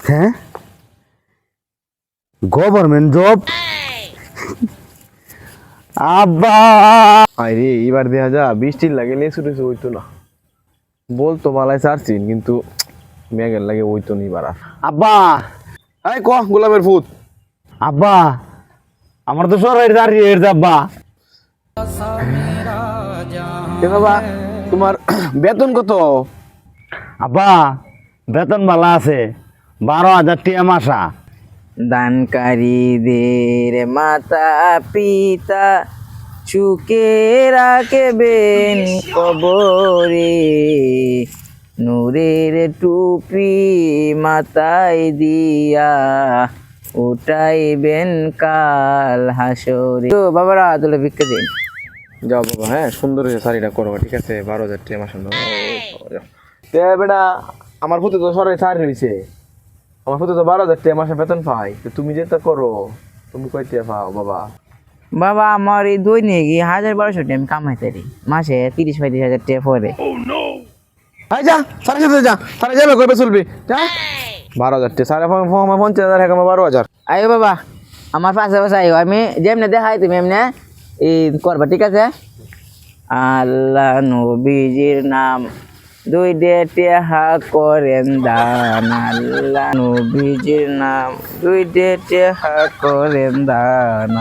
হ্যাঁ, government job. আব্বা আরে এবার দেখা যা বৃষ্টির লাগে লেসু টেসু হইতো না, বলতো বালাই চারছিন কিন্তু মেঘের লাগে হইতো নি এবার আর। আব্বা এই ক গোলাপের ফুট। আব্বা আমার তো সরকারি চাকরি হয়েছে আব্বা। এ বাবা তোমার বেতন কত? আব্বা বেতন ভালো আছে, 12,000 টাকা মাসা। দানকারীদের মাতা পিতা সুখে রাখবেন কবরে, নূরের টুপি মাথায় দিয়া উঠাইবেন কাল হাসরে। তো বাবারা তোলে ভিক্ষা দিন। যাও বাবা, হ্যাঁ সুন্দর হয়েছে শাড়িটা করবা, ঠিক আছে 12,000 টাকা মাসে নাও। তে বেটা আমার ফুতে তো সরকারি চাকরি হয়েছে, আমার ফুতে তো 12,000 টাকা মাসে বেতন পাই, তো তুমি যেটা করো তুমি কয় টাকা পাও বাবা? বাবা আমার এই দৈনিক 1,000-1,200 টাকা আমি কামাইতে পারি, মাসে 30-35 হাজার টাকা পরে। আই যা সাড়ে সাথে যা, সাড়ে যাবে কবে চলবি যা। 12,000 টাকা সাড়ে 50,000 আমার 12,000। আয়ো বাবা আমার পাশে পাশে আয়ো, আমি যেমনে দেখাই তুমি এমনি এই করবা, ঠিক আছে? আল্লাহ নবীজির নাম 2 টেহা করেন দান, আল্লাহ নবীজির নাম 2 টেহা করেন দান।